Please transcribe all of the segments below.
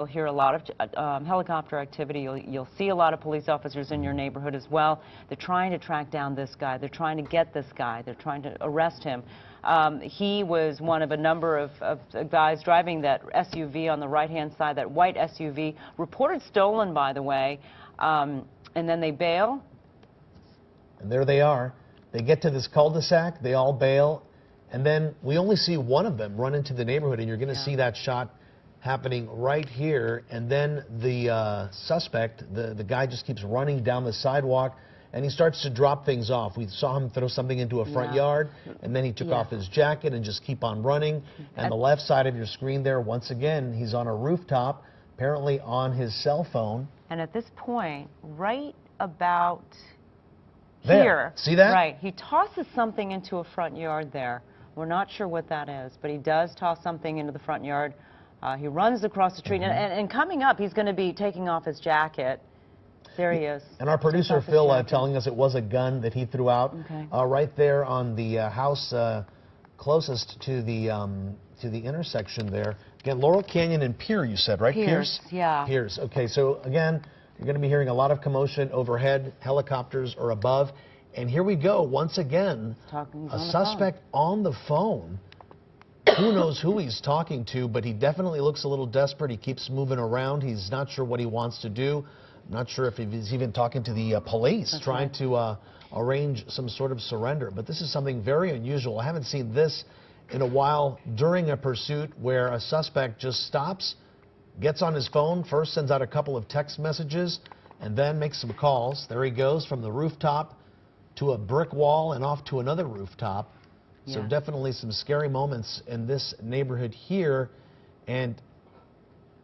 You'll hear a lot of helicopter activity. You'll see a lot of police officers in your neighborhood as well. They're trying to track down this guy. They're trying to get this guy. They're trying to arrest him. He was one of a number of guys driving that SUV on the right-hand side, that white SUV, reported stolen, by the way. And then they bail. And there they are. They get to this cul-de-sac. They all bail. And then we only see one of them run into the neighborhood, and you're going to see that shot happening right here. And then the suspect, the guy, just keeps running down the sidewalk, and he starts to drop things off. We saw him throw something into a front yard, and then he took off his jacket and just keep on running. And the left side of your screen there, once again, he's on a rooftop, apparently on his cell phone. And at this point, right about there. Here. See that? Right. He tosses something into a front yard there. We're not sure what that is, but he does toss something into the front yard. He runs across the street, and coming up, he's going to be taking off his jacket. There he is. And our producer, Phil, telling us it was a gun that he threw out right there on the house closest to the intersection there. Again, Laurel Canyon and Pierce, you said, right? Pierce, yeah. Pierce. Okay, so again, you're going to be hearing a lot of commotion overhead. Helicopters are above. And here we go, once again, a suspect on the phone. Who knows who he's talking to, but he definitely looks a little desperate. He keeps moving around. He's not sure what he wants to do. I'm not sure if he's even talking to the police, trying to arrange some sort of surrender. But this is something very unusual. I haven't seen this in a while during a pursuit where a suspect just stops, gets on his phone, first sends out a couple of text messages, and then makes some calls. There he goes from the rooftop to a brick wall and off to another rooftop. So definitely some scary moments in this neighborhood here. And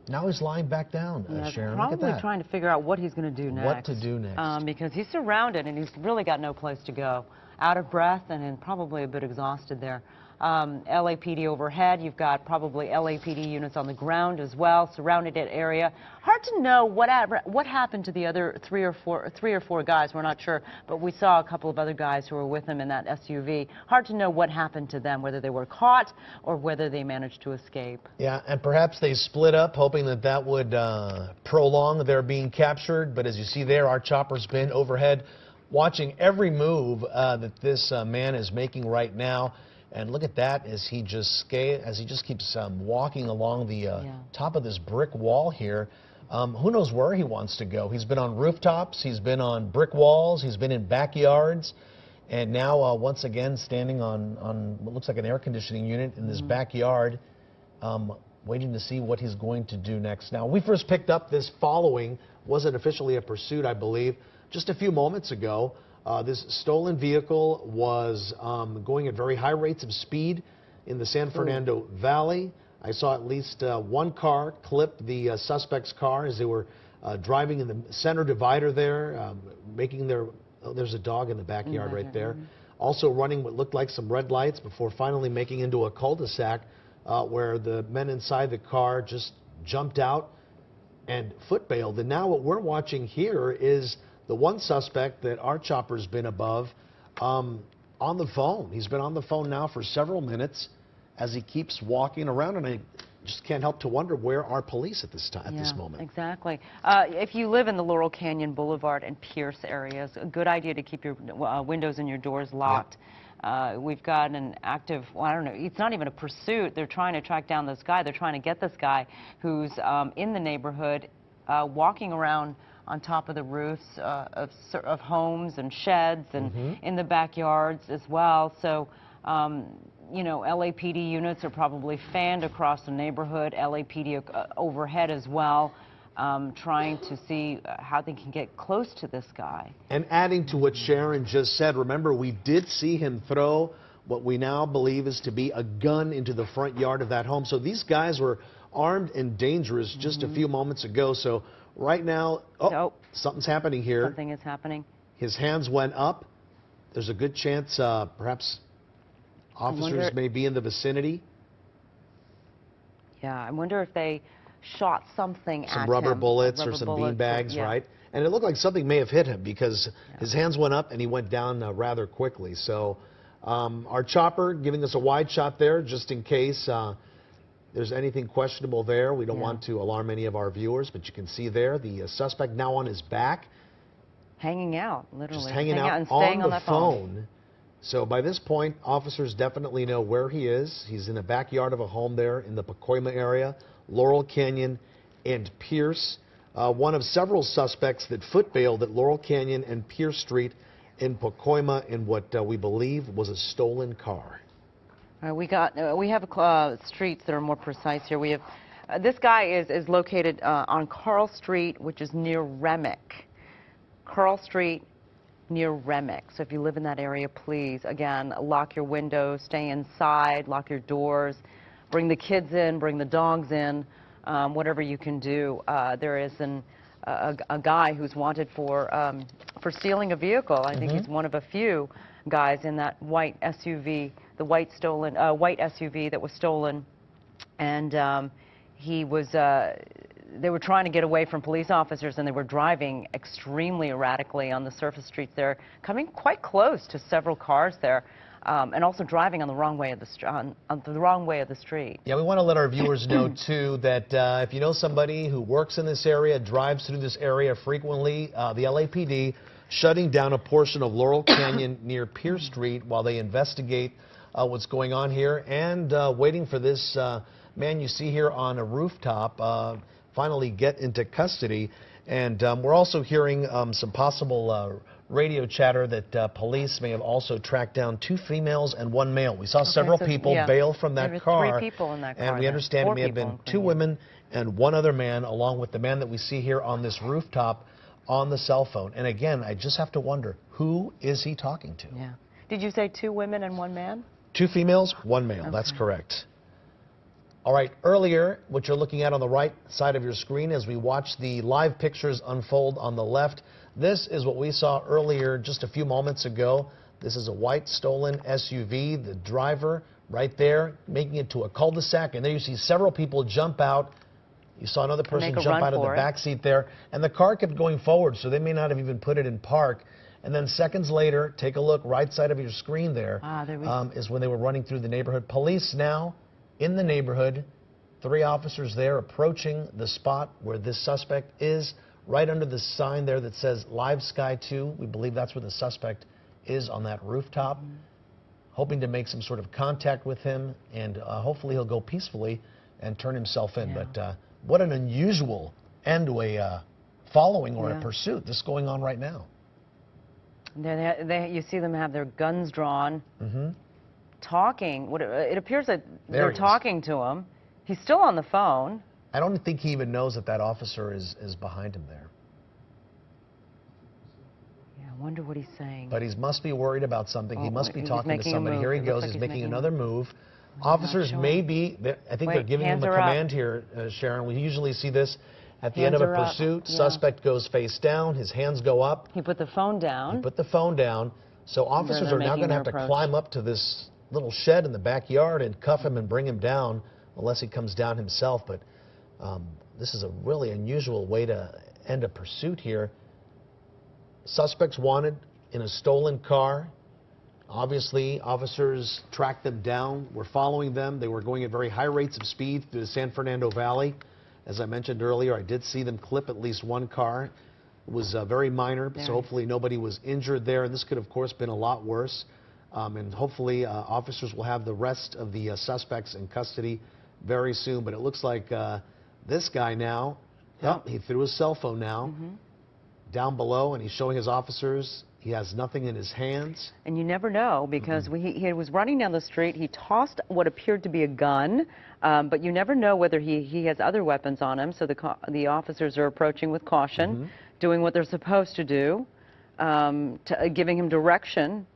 now he's lying back down, Sharon. Probably look at that. Trying to figure out what he's going to do next. What to do next. Because he's surrounded and he's really got no place to go. Out of breath and probably a bit exhausted there. LAPD overhead. You've got probably LAPD units on the ground as well, surrounded that area. Hard to know what happened to the other three or four guys. We're not sure, but we saw a couple of other guys who were with him in that SUV. Hard to know what happened to them, whether they were caught or whether they managed to escape. Yeah, and perhaps they split up, hoping that would prolong their being captured. But as you see there, our chopper's been overhead, watching every move that this man is making right now. And look at that as he just keeps walking along the top of this brick wall here. Who knows where he wants to go? He's been on rooftops, he's been on brick walls, he's been in backyards, and now once again standing on what looks like an air conditioning unit in this backyard, waiting to see what he's going to do next. Now, we first picked up this following, wasn't officially a pursuit, I believe, just a few moments ago. This stolen vehicle was going at very high rates of speed in the San Fernando Valley. I saw at least one car clip the suspect's car as they were driving in the center divider there, there's a dog in the backyard right there. Also running what looked like some red lights before finally making into a cul-de-sac where the men inside the car just jumped out and foot bailed. And now what we're watching here is the one suspect that our chopper's been above on the phone. He's been on the phone now for several minutes as he keeps walking around, and I just can't help to wonder where are police at this time, at this moment. Exactly. If you live in the Laurel Canyon Boulevard and Pierce areas, a good idea to keep your windows and your doors locked. We've got an active, well, I don't know, it's not even a pursuit. They're trying to track down this guy. They're trying to get this guy who's in the neighborhood, walking around on top of the roofs of homes and sheds and in the backyards as well. So, you know, LAPD units are probably fanned across the neighborhood, LAPD overhead as well, trying to see how they can get close to this guy. And adding to what Sharon just said, remember, we did see him throw what we now believe is to be a gun into the front yard of that home. So these guys were armed and dangerous just a few moments ago. So right now, something's happening here. Something is happening. His hands went up. There's a good chance perhaps officers may be in the vicinity. Yeah, I wonder if they shot something at him. Some rubber bullets or some bean bags, right? And it looked like something may have hit him because his hands went up and he went down rather quickly. So our chopper giving us a wide shot there just in case. there's anything questionable there. We don't Yeah. want to alarm any of our viewers, but you can see there the suspect now on his back, Hanging out, literally. just hanging out and staying on the that phone. So by this point, officers definitely know where he is. He's in the backyard of a home there in the Pacoima area, Laurel Canyon and Pierce. One of several suspects that foot bailed at Laurel Canyon and Pierce Street in Pacoima in what we believe was a stolen car. We have streets that are more precise here. We have this guy is located on Carl Street, which is near Remick. Carl Street near Remick. So if you live in that area, please, again, lock your windows, stay inside, lock your doors, bring the kids in, bring the dogs in, whatever you can do. There is a guy who's wanted for stealing a vehicle. I think he's one of a few guys in that white SUV, the white SUV that was stolen, and he was. They were trying to get away from police officers, and they were driving extremely erratically on the surface streets there, coming quite close to several cars there, and also driving on the wrong way of the street. Yeah, we want to let our viewers know too that if you know somebody who works in this area, drives through this area frequently, the LAPD shutting down a portion of Laurel Canyon near Pierce Street while they investigate what's going on here, and waiting for this man you see here on a rooftop finally get into custody. And we're also hearing some possible radio chatter that police may have also tracked down 2 females and 1 male. We saw several people bail from that there were car. 3 people in that car. And we understand it may have been 2 women and 1 other man, along with the man that we see here on this rooftop on the cell phone. And again, I just have to wonder, who is he talking to? Yeah. Did you say 2 women and 1 man? 2 females, 1 male. Okay. That's correct. All right, earlier, what you're looking at on the right side of your screen as we watch the live pictures unfold on the left, this is what we saw earlier just a few moments ago. This is a white stolen SUV. The driver right there making it to a cul-de-sac, and there you see several people jump out. You saw another person jump out of the back seat there, and the car kept going forward, so they may not have even put it in park. And then seconds later, take a look right side of your screen there, is when they were running through the neighborhood. Police now in the neighborhood, 3 officers there approaching the spot where this suspect is, right under the sign there that says Live Sky 2. We believe that's where the suspect is on that rooftop, hoping to make some sort of contact with him, and hopefully he'll go peacefully and turn himself in. But what an unusual end to a following or a pursuit. This is going on right now. You see them have their guns drawn, talking. It appears that they're talking to him. He's still on the phone. I don't think he even knows that that officer is behind him there. Yeah, I wonder what he's saying. But he must be worried about something. He must be talking to somebody. Here he goes. Like he's making another move. Officers may be, I think they're giving him a command here, Sharon. We usually see this at the end of a pursuit. Suspect goes face down. His hands go up. He put the phone down. He put the phone down. So officers are now going to have to climb up to this little shed in the backyard and cuff him and bring him down, unless he comes down himself. But this is a really unusual way to end a pursuit here. Suspects wanted in a stolen car. Obviously, officers tracked them down. We're following them. They were going at very high rates of speed through the San Fernando Valley. As I mentioned earlier, I did see them clip at least 1 car. It was very minor, so hopefully nobody was injured there. And this could, of course, been a lot worse. And hopefully officers will have the rest of the suspects in custody very soon. But it looks like this guy now, he threw his cell phone now down below, and he's showing his officers he has nothing in his hands. And you never know, because he was running down the street. He tossed what appeared to be a gun, but you never know whether he has other weapons on him. So the officers are approaching with caution, doing what they're supposed to do, giving him direction.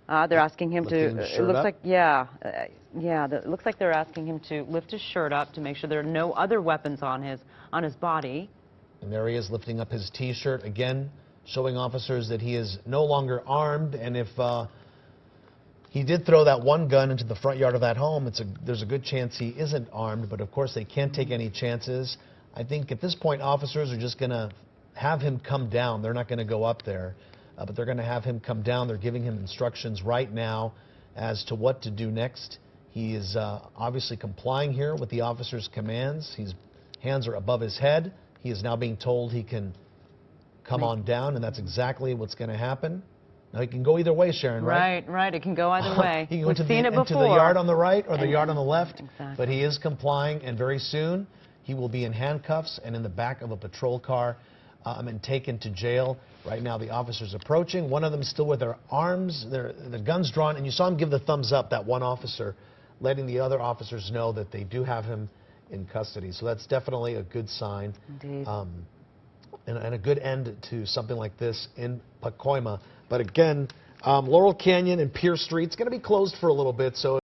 They're asking him to. It looks like it looks like they're asking him to lift his shirt up to make sure there are no other weapons on his body. And there he is lifting up his T-shirt again, showing officers that he is no longer armed. And if he did throw that 1 gun into the front yard of that home, there's a good chance he isn't armed. But of course, they can't take any chances. I think at this point, officers are just going to have him come down. They're not going to go up there. But they're going to have him come down. They're giving him instructions right now as to what to do next. He is obviously complying here with the officer's commands. His hands are above his head. He is now being told he can come on down, and that's exactly what's going to happen. Now, he can go either way, Sharon, right? Right. It can go either way. He can go We've seen it into before. the yard on the right or the yard on the left. Exactly. But he is complying, and very soon he will be in handcuffs and in the back of a patrol car and taken to jail. Right now, the officer's approaching. One of them still with their arms, their guns drawn, and you saw him give the thumbs up, that one officer, letting the other officers know that they do have him in custody. So that's definitely a good sign. Indeed. And a good end to something like this in Pacoima. But again, Laurel Canyon and Pierce Street, it's going to be closed for a little bit, so